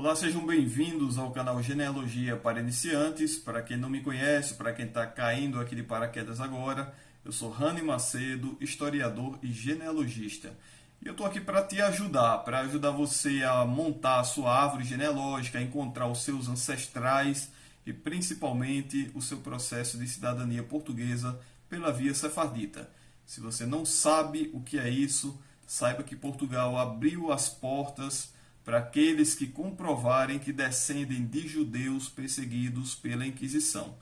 Olá, sejam bem-vindos ao canal Genealogia para Iniciantes. Para quem não me conhece, para quem está caindo aqui de paraquedas agora, eu sou Rani Macedo, historiador e genealogista. E eu estou aqui para te ajudar, para ajudar você a montar a sua árvore genealógica, a encontrar os seus ancestrais e principalmente o seu processo de cidadania portuguesa pela via sefardita. Se você não sabe o que é isso, saiba que Portugal abriu as portas para aqueles que comprovarem que descendem de judeus perseguidos pela Inquisição.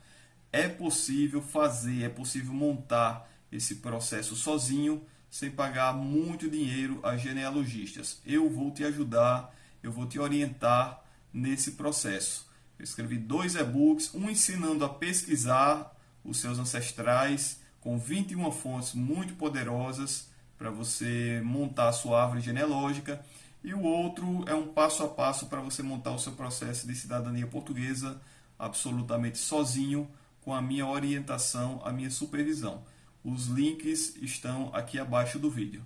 É possível fazer, é possível montar esse processo sozinho, sem pagar muito dinheiro a genealogistas. Eu vou te ajudar, eu vou te orientar nesse processo. Eu escrevi 2 e-books, um ensinando a pesquisar os seus ancestrais, com 21 fontes muito poderosas para você montar a sua árvore genealógica, e o outro é um passo a passo para você montar o seu processo de cidadania portuguesa absolutamente sozinho, com a minha orientação, a minha supervisão. Os links estão aqui abaixo do vídeo.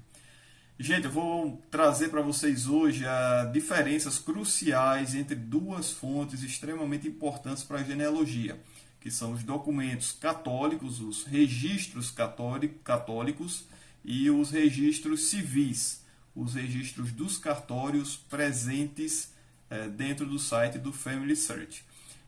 Gente, eu vou trazer para vocês hoje diferenças cruciais entre duas fontes extremamente importantes para a genealogia, que são os documentos católicos, os registros católicos e os registros civis, os registros dos cartórios presentes dentro do site do Family Search.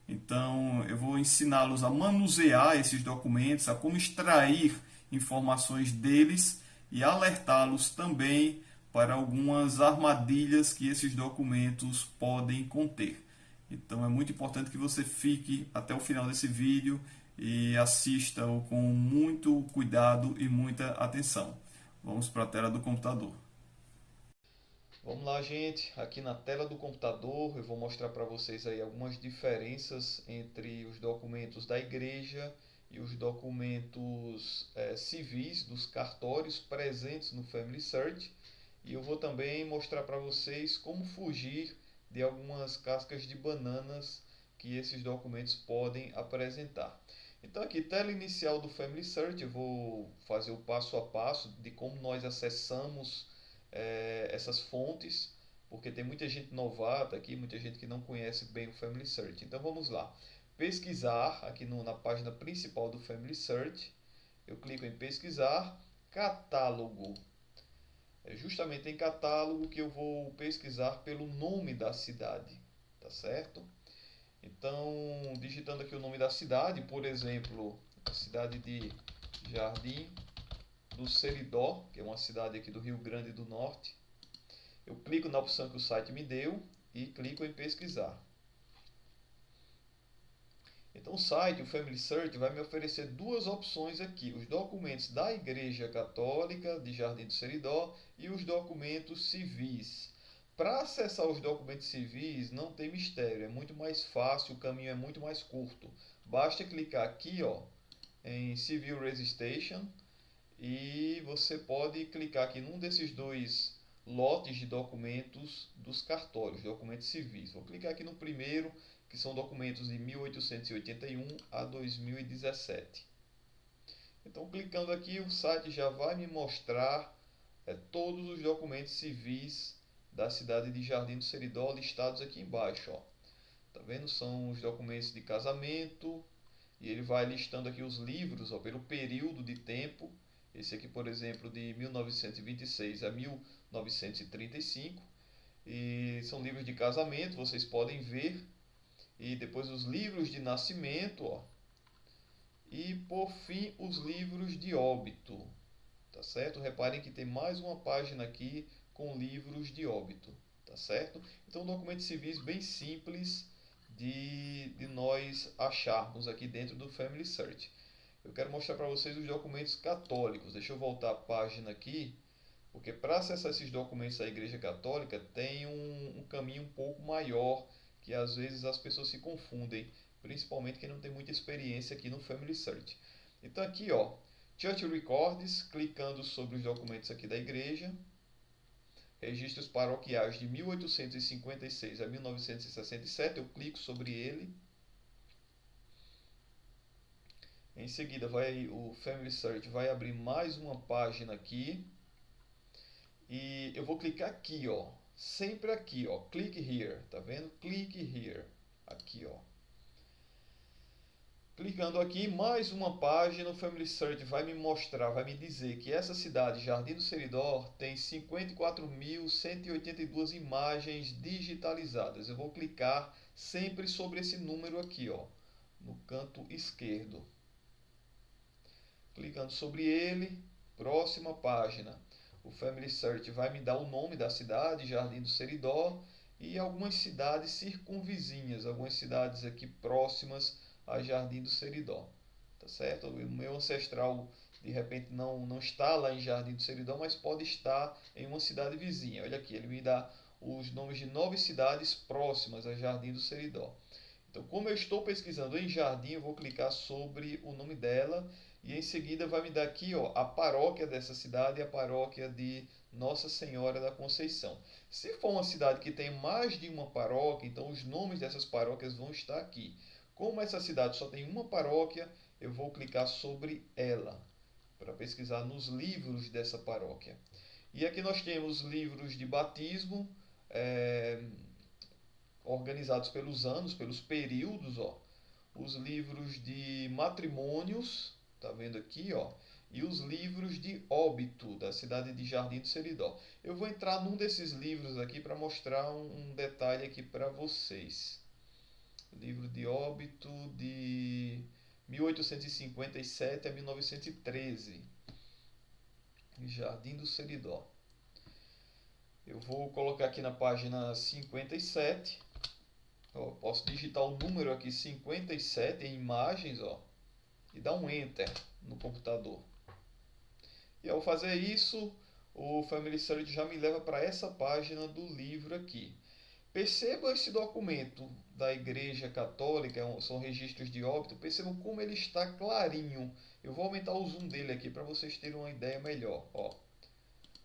Então, eu vou ensiná-los a manusear esses documentos, a como extrair informações deles e alertá-los também para algumas armadilhas que esses documentos podem conter. Então, é muito importante que você fique até o final desse vídeo e assista-o com muito cuidado e muita atenção. Vamos para a tela do computador. Vamos lá, gente. Aqui na tela do computador eu vou mostrar para vocês aí algumas diferenças entre os documentos da igreja e os documentos civis dos cartórios presentes no Family Search. E eu vou também mostrar para vocês como fugir de algumas cascas de bananas que esses documentos podem apresentar. Então aqui, tela inicial do Family Search, eu vou fazer o passo a passo de como nós acessamos essas fontes, porque tem muita gente novata aqui, muita gente que não conhece bem o Family Search. Então vamos lá. Pesquisar, aqui na página principal do Family Search, eu clico em pesquisar, catálogo. É justamente em catálogo que eu vou pesquisar pelo nome da cidade, tá certo? Então, digitando aqui o nome da cidade, por exemplo, a cidade de Jardim do Seridó, que é uma cidade aqui do Rio Grande do Norte. Eu clico na opção que o site me deu e clico em pesquisar. Então o site, o Family Search, vai me oferecer duas opções aqui: os documentos da Igreja Católica de Jardim do Seridó e os documentos civis. Para acessar os documentos civis não tem mistério, é muito mais fácil, o caminho é muito mais curto. Basta clicar aqui, ó, em Civil Registration, e você pode clicar aqui num desses dois lotes de documentos dos cartórios, documentos civis. Vou clicar aqui no primeiro, que são documentos de 1881 a 2017. Então, clicando aqui, o site já vai me mostrar todos os documentos civis da cidade de Jardim do Seridó listados aqui embaixo. Ó. Tá vendo? São os documentos de casamento, e ele vai listando aqui os livros, ó, pelo período de tempo. Esse aqui, por exemplo, de 1926 a 1935. E são livros de casamento, vocês podem ver. E depois os livros de nascimento, ó. E por fim, os livros de óbito. Tá certo? Reparem que tem mais uma página aqui com livros de óbito. Tá certo? Então, documentos civis bem simples de nós acharmos aqui dentro do Family Search. Eu quero mostrar para vocês os documentos católicos. Deixa eu voltar a página aqui, porque para acessar esses documentos da Igreja Católica tem um caminho um pouco maior, que às vezes as pessoas se confundem, principalmente quem não tem muita experiência aqui no Family Search. Então aqui, ó, Church Records, clicando sobre os documentos aqui da igreja, registros paroquiais de 1856 a 1967, eu clico sobre ele. Em seguida, o Family Search vai abrir mais uma página aqui. E eu vou clicar aqui, ó, sempre aqui, ó, click here, tá vendo? Click here, aqui, ó. Clicando aqui, mais uma página, o Family Search vai me mostrar, vai me dizer que essa cidade, Jardim do Seridó, tem 54.182 imagens digitalizadas. Eu vou clicar sempre sobre esse número aqui, ó, no canto esquerdo. Clicando sobre ele, próxima página. O Family Search vai me dar o nome da cidade, Jardim do Seridó, e algumas cidades circunvizinhas, algumas cidades aqui próximas a Jardim do Seridó. Tá certo? O meu ancestral de repente não está lá em Jardim do Seridó, mas pode estar em uma cidade vizinha. Olha aqui, ele me dá os nomes de 9 cidades próximas a Jardim do Seridó. Então, como eu estou pesquisando em Jardim, eu vou clicar sobre o nome dela e em seguida vai me dar aqui, ó, a paróquia dessa cidade, a paróquia de Nossa Senhora da Conceição. Se for uma cidade que tem mais de uma paróquia, então os nomes dessas paróquias vão estar aqui. Como essa cidade só tem uma paróquia, eu vou clicar sobre ela para pesquisar nos livros dessa paróquia. E aqui nós temos livros de batismo, organizados pelos anos, pelos períodos, ó. Os livros de matrimônios, tá vendo aqui, ó, e os livros de óbito da cidade de Jardim do Seridó. Eu vou entrar num desses livros aqui para mostrar um detalhe aqui para vocês. Livro de óbito de 1857 a 1913. Jardim do Seridó. Eu vou colocar aqui na página 57. Ó, posso digitar o número aqui 57 em imagens, ó, e dar um Enter no computador. E ao fazer isso, o Family Search já me leva para essa página do livro aqui. Perceba esse documento da Igreja Católica, são registros de óbito, percebam como ele está clarinho. Eu vou aumentar o zoom dele aqui para vocês terem uma ideia melhor. Ó,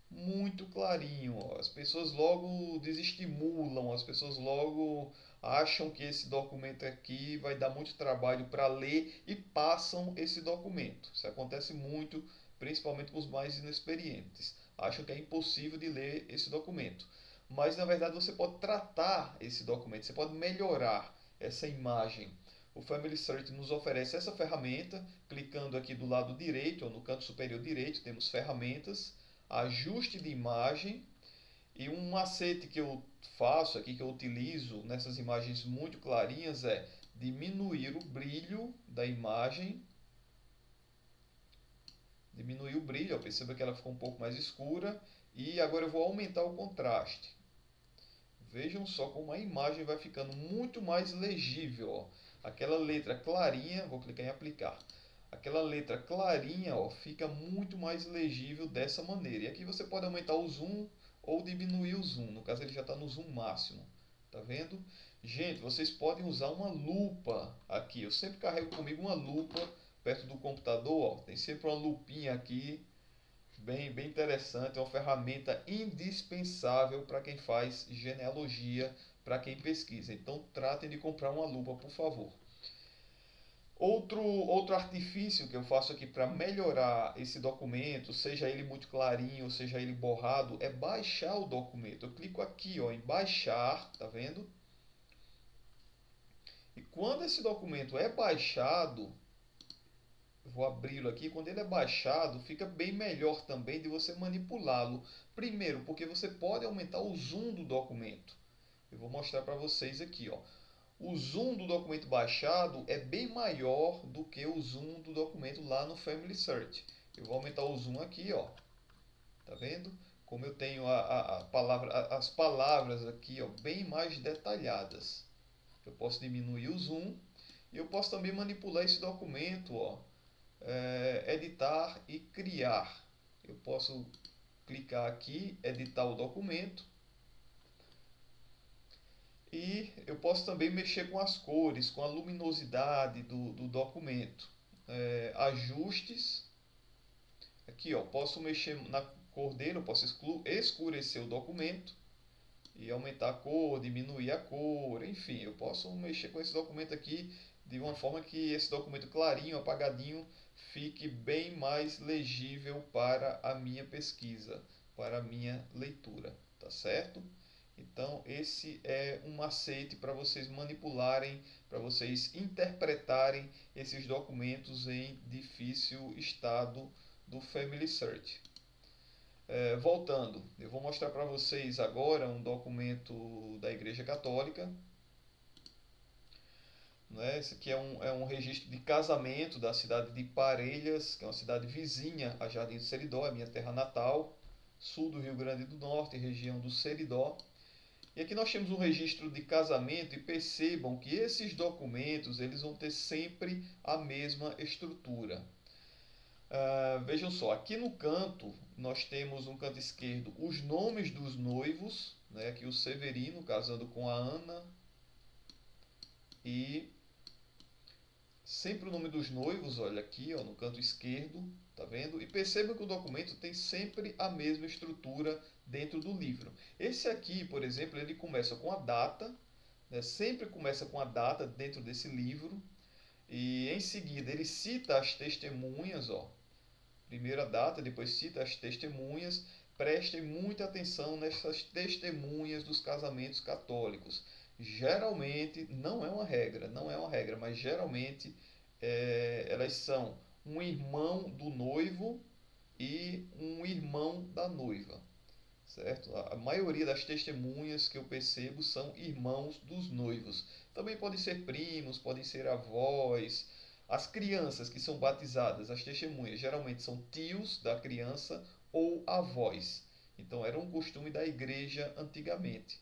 muito clarinho. Ó. As pessoas logo desestimulam, as pessoas logo acham que esse documento aqui vai dar muito trabalho para ler e passam esse documento. Isso acontece muito, principalmente com os mais inexperientes. Acham que é impossível de ler esse documento. Mas na verdade você pode tratar esse documento, você pode melhorar essa imagem. O Family Search nos oferece essa ferramenta, clicando aqui do lado direito, ou no canto superior direito, temos ferramentas, ajuste de imagem, e um macete que eu faço aqui, que eu utilizo nessas imagens muito clarinhas, é diminuir o brilho da imagem. Diminuir o brilho, perceba que ela ficou um pouco mais escura. E agora eu vou aumentar o contraste. Vejam só como a imagem vai ficando muito mais legível. Ó. Aquela letra clarinha, vou clicar em aplicar. Aquela letra clarinha, ó, fica muito mais legível dessa maneira. E aqui você pode aumentar o zoom ou diminuir o zoom. No caso ele já está no zoom máximo. Tá vendo? Gente, vocês podem usar uma lupa aqui. Eu sempre carrego comigo uma lupa perto do computador. Ó. Tem sempre uma lupinha aqui. Bem interessante, é uma ferramenta indispensável para quem faz genealogia, para quem pesquisa. Então tratem de comprar uma lupa, por favor. Outro artifício que eu faço aqui para melhorar esse documento, seja ele muito clarinho, seja ele borrado, é baixar o documento. Eu clico aqui, ó, em baixar, tá vendo? E quando esse documento é baixado, vou abri-lo aqui, quando ele é baixado, fica bem melhor também de você manipulá-lo. Primeiro, porque você pode aumentar o zoom do documento. Eu vou mostrar para vocês aqui, ó. O zoom do documento baixado é bem maior do que o zoom do documento lá no Family Search. Eu vou aumentar o zoom aqui, ó. Tá vendo? Como eu tenho as palavras aqui, ó, bem mais detalhadas. Eu posso diminuir o zoom e eu posso também manipular esse documento, ó. Editar e criar. Eu posso clicar aqui, editar o documento. E eu posso também mexer com as cores, com a luminosidade do documento. Ajustes. Aqui, ó, posso mexer na cor dele, eu posso escurecer o documento e aumentar a cor, diminuir a cor, enfim, eu posso mexer com esse documento aqui de uma forma que esse documento clarinho, apagadinho, fique bem mais legível para a minha pesquisa, para a minha leitura, tá certo? Então, esse é um macete para vocês manipularem, para vocês interpretarem esses documentos em difícil estado do Family Search. Voltando, eu vou mostrar para vocês agora um documento da Igreja Católica. Né? Esse aqui é um registro de casamento da cidade de Parelhas, que é uma cidade vizinha a Jardim do Seridó, é minha terra natal, sul do Rio Grande do Norte, região do Seridó. E aqui nós temos um registro de casamento e percebam que esses documentos eles vão ter sempre a mesma estrutura. Vejam só, aqui no canto nós temos no canto esquerdo os nomes dos noivos, né? Aqui o Severino casando com a Ana e sempre o nome dos noivos, olha aqui ó, no canto esquerdo, tá vendo? E percebam que o documento tem sempre a mesma estrutura dentro do livro. Esse aqui, por exemplo, ele começa com a data, né? Sempre começa com a data dentro desse livro, e em seguida ele cita as testemunhas, ó. Primeira data, depois cita as testemunhas. Prestem muita atenção nessas testemunhas dos casamentos católicos. Geralmente, não é uma regra, mas geralmente elas são um irmão do noivo e um irmão da noiva. Certo? A maioria das testemunhas que eu percebo são irmãos dos noivos. Também podem ser primos, podem ser avós. As crianças que são batizadas, as testemunhas, geralmente são tios da criança ou avós. Então era um costume da igreja antigamente.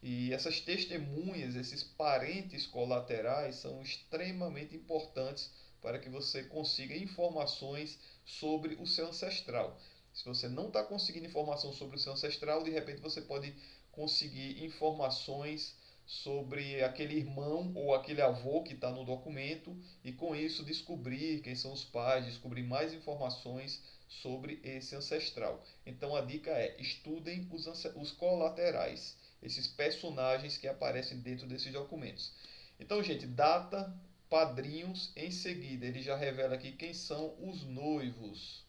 E essas testemunhas, esses parentes colaterais, são extremamente importantes para que você consiga informações sobre o seu ancestral. Se você não está conseguindo informação sobre o seu ancestral, de repente você pode conseguir informações sobre aquele irmão ou aquele avô que está no documento e com isso descobrir quem são os pais, descobrir mais informações sobre esse ancestral. Então a dica é: estudem os colaterais, esses personagens que aparecem dentro desses documentos. Então, gente, data, padrinhos, em seguida ele já revela aqui quem são os noivos.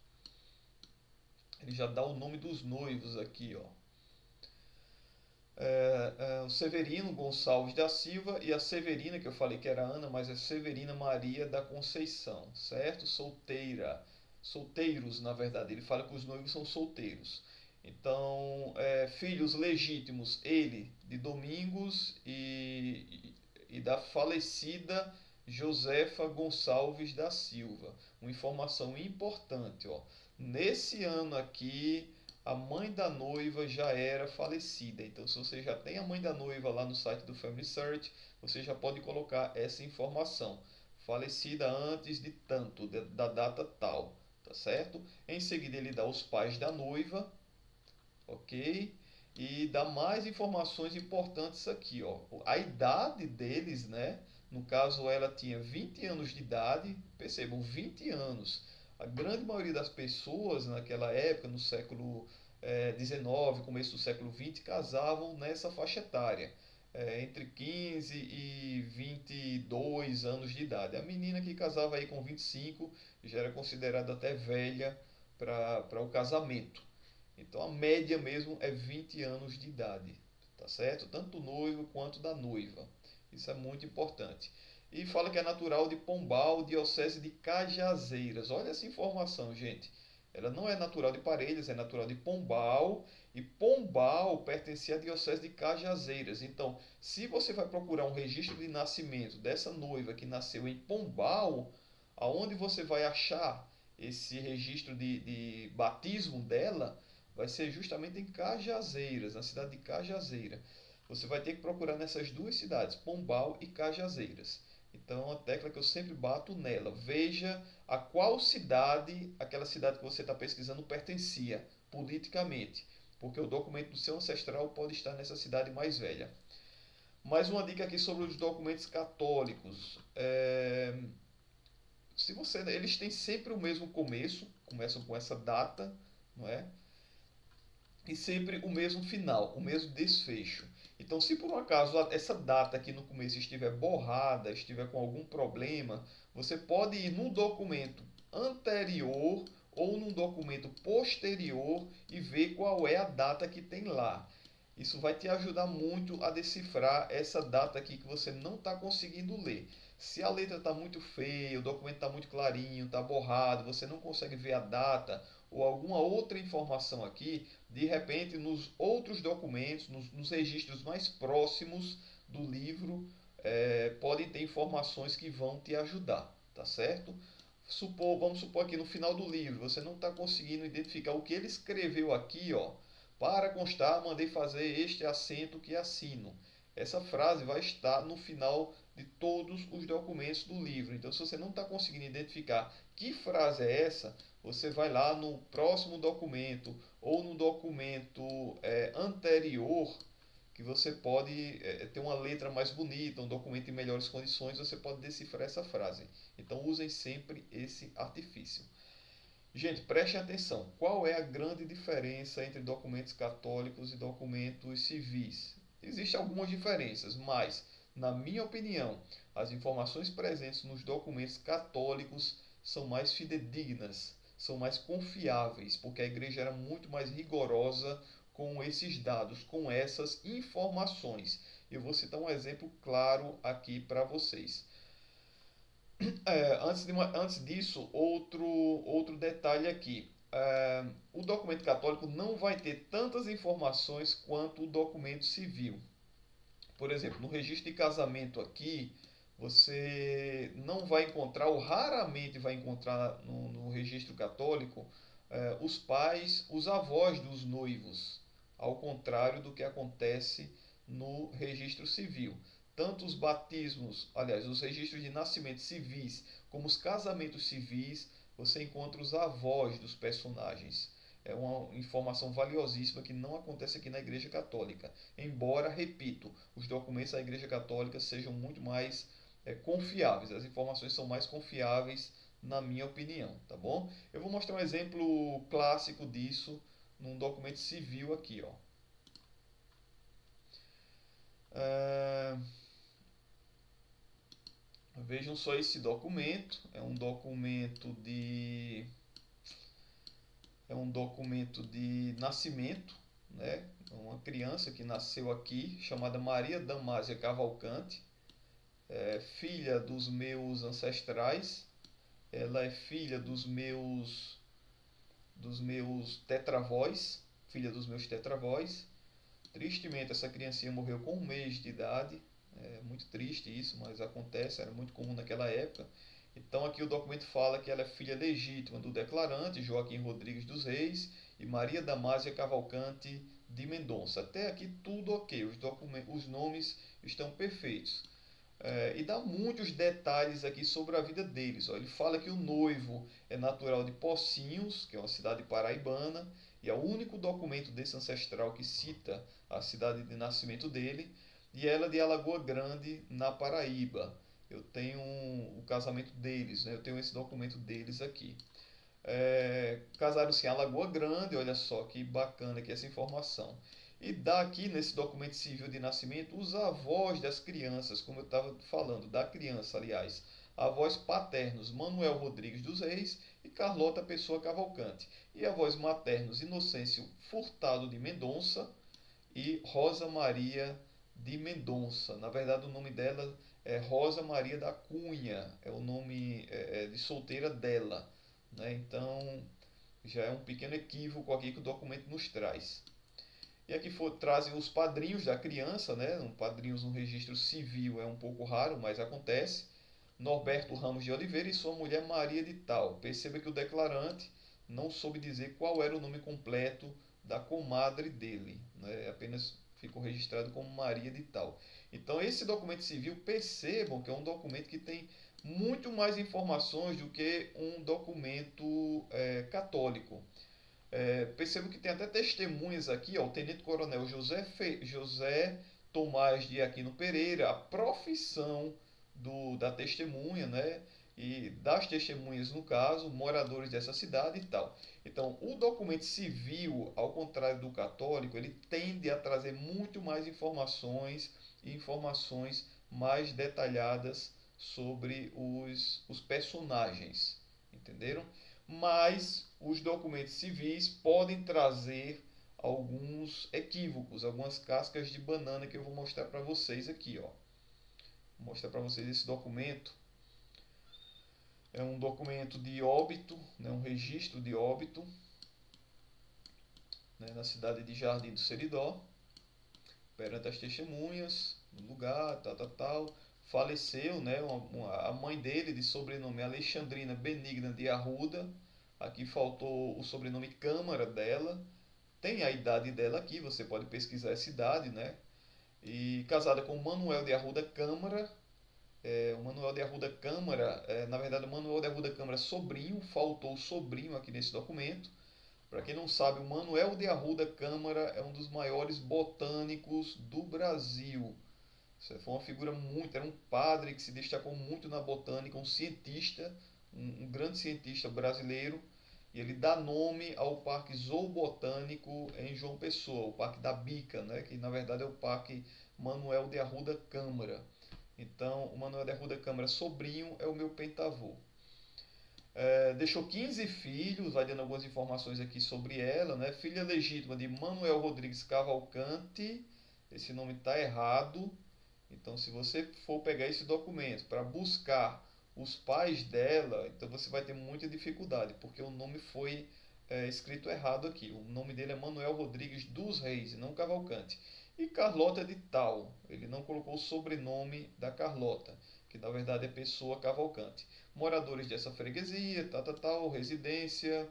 Ele já dá o nome dos noivos aqui, ó. O Severino Gonçalves da Silva e a Severina, que eu falei que era Ana, mas é Severina Maria da Conceição, certo? Solteira. Solteiros, na verdade. Ele fala que os noivos são solteiros. Então, filhos legítimos, ele, de Domingos e da falecida Josefa Gonçalves da Silva. Uma informação importante, ó. Nesse ano aqui, a mãe da noiva já era falecida. Então, se você já tem a mãe da noiva lá no site do Family Search, você já pode colocar essa informação. Falecida antes de tanto, da data tal, tá certo? Em seguida, ele dá os pais da noiva, ok? E dá mais informações importantes aqui, ó. A idade deles, né? No caso, ela tinha 20 anos de idade. Percebam, 20 anos. A grande maioria das pessoas naquela época, no século XIX, começo do século XX, casavam nessa faixa etária, entre 15 e 22 anos de idade. A menina que casava aí com 25 já era considerada até velha para o casamento. Então a média mesmo é 20 anos de idade, tá certo? Tanto do noivo quanto da noiva. Isso é muito importante. E fala que é natural de Pombal, diocese de Cajazeiras. Olha essa informação, gente. Ela não é natural de Parelhas, é natural de Pombal. E Pombal pertencia à diocese de Cajazeiras. Então, se você vai procurar um registro de nascimento dessa noiva que nasceu em Pombal, aonde você vai achar esse registro de batismo dela, vai ser justamente em Cajazeiras, na cidade de Cajazeira. Você vai ter que procurar nessas duas cidades, Pombal e Cajazeiras. Então é uma tecla que eu sempre bato nela. Veja a qual cidade, aquela cidade que você está pesquisando, pertencia politicamente. Porque o documento do seu ancestral pode estar nessa cidade mais velha. Mais uma dica aqui sobre os documentos católicos. Eles têm sempre o mesmo começo, começam com essa data, não é? E sempre o mesmo final, o mesmo desfecho. Então, se por um acaso essa data aqui no começo estiver borrada, estiver com algum problema, você pode ir num documento anterior ou num documento posterior e ver qual é a data que tem lá. Isso vai te ajudar muito a decifrar essa data aqui que você não está conseguindo ler. Se a letra está muito feia, o documento está muito clarinho, está borrado, você não consegue ver a data ou alguma outra informação aqui, de repente nos outros documentos, nos registros mais próximos do livro, podem ter informações que vão te ajudar, tá certo? Vamos supor aqui no final do livro, você não está conseguindo identificar o que ele escreveu aqui, ó. Para constar, mandei fazer este assento que assino. Essa frase vai estar no final de todos os documentos do livro. Então, se você não está conseguindo identificar que frase é essa, você vai lá no próximo documento ou no documento anterior, que você pode ter uma letra mais bonita, um documento em melhores condições, você pode decifrar essa frase. Então, usem sempre esse artifício. Gente, prestem atenção. Qual é a grande diferença entre documentos católicos e documentos civis? Existem algumas diferenças, mas, na minha opinião, as informações presentes nos documentos católicos são mais fidedignas, são mais confiáveis, porque a igreja era muito mais rigorosa com esses dados, com essas informações. Eu vou citar um exemplo claro aqui para vocês. Antes disso, outro detalhe aqui. O documento católico não vai ter tantas informações quanto o documento civil. Por exemplo, no registro de casamento aqui, você não vai encontrar, ou raramente vai encontrar no registro católico, os pais, os avós dos noivos, ao contrário do que acontece no registro civil. Tanto os batismos, aliás, os registros de nascimento civis, como os casamentos civis, você encontra os avós dos personagens. É uma informação valiosíssima que não acontece aqui na Igreja Católica. Embora, repito, os documentos da Igreja Católica sejam muito mais confiáveis. As informações são mais confiáveis, na minha opinião, tá bom? Eu vou mostrar um exemplo clássico disso num documento civil aqui, ó. Vejam só esse documento. É um documento de nascimento, né? Uma criança que nasceu aqui, chamada Maria Damásia Cavalcante, filha dos meus ancestrais. Ela é filha dos meus tetravós, filha dos meus tetravós. Tristemente, essa criancinha morreu com 1 mês de idade. É muito triste isso, mas acontece, era muito comum naquela época. Então aqui o documento fala que ela é filha legítima do declarante Joaquim Rodrigues dos Reis e Maria Damásia Cavalcante de Mendonça. Até aqui tudo ok, os nomes estão perfeitos. E dá muitos detalhes aqui sobre a vida deles. Ó. Ele fala que o noivo é natural de Pocinhos, que é uma cidade paraibana, e é o único documento desse ancestral que cita a cidade de nascimento dele, e ela de Alagoa Grande, na Paraíba. Eu tenho o casamento deles, né? Eu tenho esse documento deles aqui. Casaram-se em Alagoa Grande, olha só que bacana aqui essa informação. E dá aqui nesse documento civil de nascimento os avós das crianças, como eu estava falando, da criança, aliás. Avós paternos, Manuel Rodrigues dos Reis e Carlota Pessoa Cavalcante. E avós maternos, Inocêncio Furtado de Mendonça e Rosa Maria de Mendonça. Na verdade, o nome dela é Rosa Maria da Cunha, é o nome de solteira dela, né? Então, já é um pequeno equívoco aqui que o documento nos traz. E aqui trazem os padrinhos da criança, né? Padrinhos no registro civil é um pouco raro, mas acontece. Norberto Ramos de Oliveira e sua mulher Maria de Tal. Perceba que o declarante não soube dizer qual era o nome completo da comadre dele, né? Apenas ficou registrado como Maria de Tal. Então esse documento civil, percebam que é um documento que tem muito mais informações do que um documento católico. Percebo que tem até testemunhas aqui, ó, o tenente-coronel José Tomás de Aquino Pereira, a profissão da testemunha, né? E das testemunhas, no caso, moradores dessa cidade e tal. Então, o documento civil, ao contrário do católico, ele tende a trazer muito mais informações e informações mais detalhadas sobre os personagens. Entenderam? Mas os documentos civis podem trazer alguns equívocos, algumas cascas de banana que eu vou mostrar para vocês aqui, ó. Vou mostrar para vocês esse documento. É um documento de óbito, né, um registro de óbito, né, na cidade de Jardim do Seridó, perante as testemunhas, no lugar, tal. Faleceu, né, a mãe dele, de sobrenome Alexandrina Benigna de Arruda. Aqui faltou o sobrenome Câmara dela. Tem a idade dela aqui, você pode pesquisar essa idade, né? E casada com Manuel de Arruda Câmara. O Manuel de Arruda Câmara, na verdade, o Manuel de Arruda Câmara sobrinho, faltou o sobrinho aqui nesse documento. Para quem não sabe, o Manuel de Arruda Câmara é um dos maiores botânicos do Brasil. Isso foi uma figura muito, era um padre que se destacou muito na botânica, um cientista, um grande cientista brasileiro. E ele dá nome ao Parque Zoobotânico em João Pessoa, o Parque da Bica, né, que na verdade é o Parque Manuel de Arruda Câmara. Então, o Manuel de Arruda Câmara sobrinho é o meu pentavô. Deixou 15 filhos, vai dando algumas informações aqui sobre ela, né? Filha legítima de Manuel Rodrigues Cavalcante, esse nome está errado. Então, se você for pegar esse documento para buscar os pais dela, então você vai ter muita dificuldade, porque o nome foi escrito errado aqui. O nome dele é Manuel Rodrigues dos Reis, e não Cavalcante. E Carlota de Tal, ele não colocou o sobrenome da Carlota, que na verdade é Pessoa Cavalcante. Moradores dessa freguesia, residência,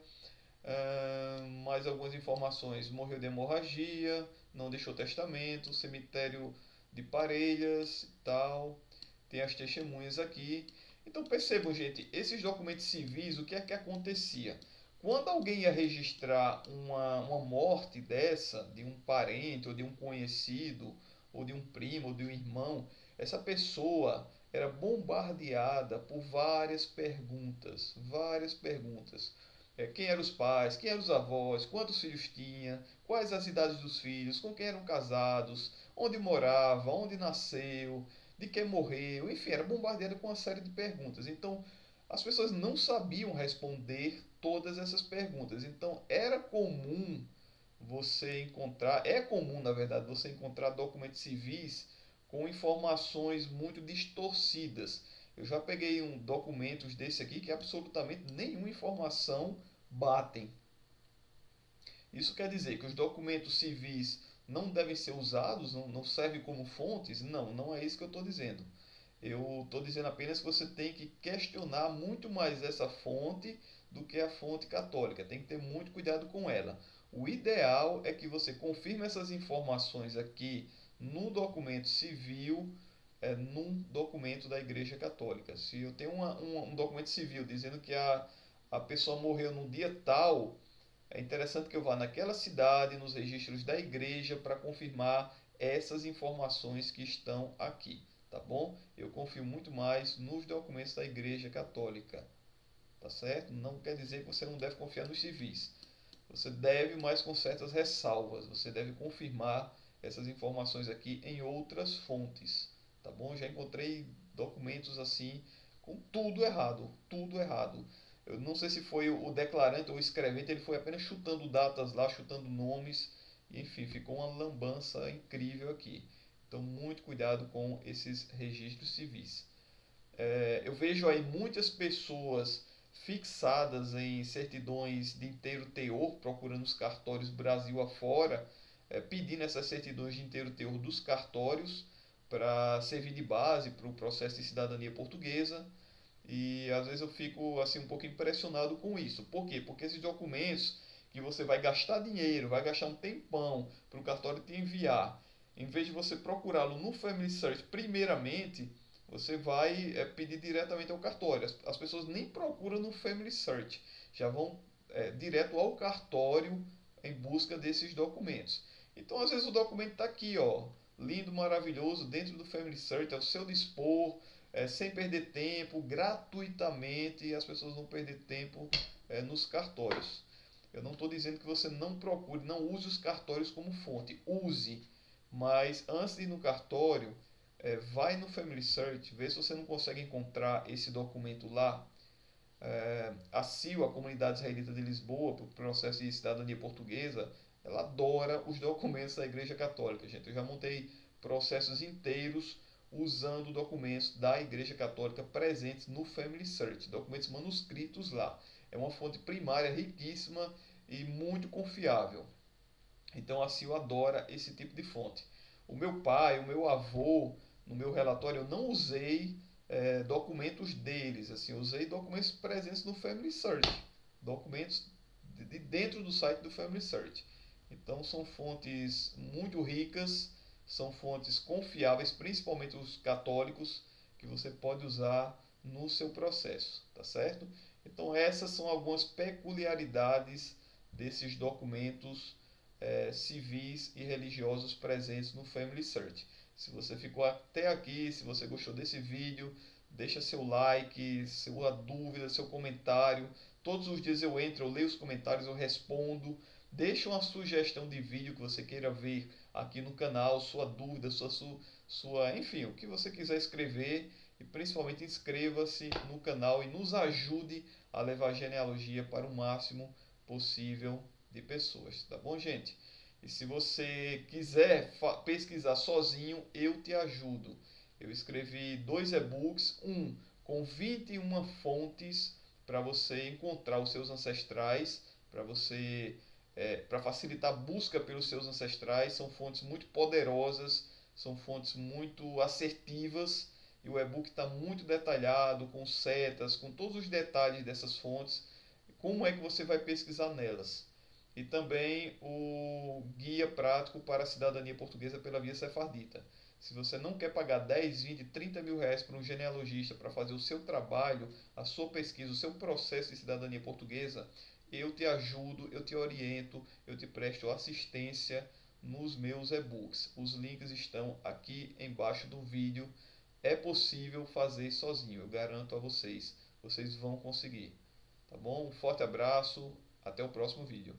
mais algumas informações. Morreu de hemorragia, não deixou testamento, cemitério de Parelhas e tal. Tem as testemunhas aqui. Então percebam, gente, esses documentos civis, o que é que acontecia? Quando alguém ia registrar uma morte dessa, de um parente, ou de um conhecido, ou de um primo, ou de um irmão, essa pessoa era bombardeada por várias perguntas. Várias perguntas. Quem eram os pais, quem eram os avós, quantos filhos tinha, quais as idades dos filhos, com quem eram casados, onde morava, onde nasceu, de quem morreu, enfim, era bombardeada com uma série de perguntas. Então, as pessoas não sabiam responder todas essas perguntas. Então, era comum você encontrar, é comum, na verdade, você encontrar documentos civis com informações muito distorcidas. Eu já peguei documentos desse aqui que absolutamente nenhuma informação batem. Isso quer dizer que os documentos civis não devem ser usados, não servem como fontes? Não, não é isso que eu estou dizendo. Eu estou dizendo apenas que você tem que questionar muito mais essa fonte do que a fonte católica. Tem que ter muito cuidado com ela. O ideal é que você confirme essas informações aqui no documento civil, num documento da Igreja Católica. Se eu tenho um documento civil dizendo que a pessoa morreu no dia tal, é interessante que eu vá naquela cidade, nos registros da igreja, para confirmar essas informações que estão aqui, tá bom? Eu confio muito mais nos documentos da Igreja Católica, tá certo? Não quer dizer que você não deve confiar nos civis. Você deve, mas com certas ressalvas. Você deve confirmar essas informações aqui em outras fontes, tá bom? Já encontrei documentos assim com tudo errado, tudo errado. Eu não sei se foi o declarante ou o escrevente, ele foi apenas chutando datas lá, chutando nomes, e enfim, ficou uma lambança incrível aqui. Então, muito cuidado com esses registros civis. Eu vejo aí muitas pessoas fixadas em certidões de inteiro teor, procurando os cartórios Brasil afora, pedindo essas certidões de inteiro teor dos cartórios para servir de base para o processo de cidadania portuguesa. E às vezes eu fico assim um pouco impressionado com isso. Por quê? Porque esses documentos que você vai gastar dinheiro, vai gastar um tempão para o cartório te enviar, em vez de você procurá-lo no Family Search primeiramente, você vai pedir diretamente ao cartório. As pessoas nem procuram no Family Search, já vão direto ao cartório em busca desses documentos. Então às vezes o documento está aqui, ó, lindo, maravilhoso, dentro do Family Search, ao seu dispor, sem perder tempo, gratuitamente, e as pessoas vão perder tempo nos cartórios. Eu não estou dizendo que você não procure, não use os cartórios como fonte, use, mas antes de ir no cartório, vai no Family Search, vê se você não consegue encontrar esse documento lá. A CIL, a Comunidade Israelita de Lisboa, para o processo de cidadania portuguesa, ela adora os documentos da Igreja Católica, gente. Eu já montei processos inteiros usando documentos da Igreja Católica presentes no Family Search, documentos manuscritos lá. É uma fonte primária riquíssima e muito confiável. Então a CIO adora esse tipo de fonte. O meu pai, o meu avô, no meu relatório eu não usei documentos deles, assim, eu usei documentos presentes no Family Search, documentos de dentro do site do Family Search. Então são fontes muito ricas, são fontes confiáveis, principalmente os católicos, que você pode usar no seu processo, tá certo? Então essas são algumas peculiaridades desses documentos civis e religiosos presentes no Family Search. Se você ficou até aqui, se você gostou desse vídeo, deixa seu like, sua dúvida, seu comentário. Todos os dias eu entro, eu leio os comentários, eu respondo. Deixa uma sugestão de vídeo que você queira ver aqui no canal, sua dúvida, enfim, o que você quiser escrever. E principalmente inscreva-se no canal e nos ajude a levar a genealogia para o máximo possível de pessoas, tá bom, gente? E se você quiser pesquisar sozinho, eu te ajudo. Eu escrevi 2 e-books, um com 21 fontes para você encontrar os seus ancestrais, para facilitar a busca pelos seus ancestrais. São fontes muito poderosas, são fontes muito assertivas, e o e-book está muito detalhado, com setas, com todos os detalhes dessas fontes, como é que você vai pesquisar nelas. E também o Guia Prático para a Cidadania Portuguesa pela Via Sefardita. Se você não quer pagar 10, 20, 30 mil reais para um genealogista para fazer o seu trabalho, a sua pesquisa, o seu processo de cidadania portuguesa, eu te ajudo, eu te oriento, eu te presto assistência nos meus e-books. Os links estão aqui embaixo do vídeo. É possível fazer sozinho, eu garanto a vocês. Vocês vão conseguir. Tá bom? Um forte abraço, até o próximo vídeo.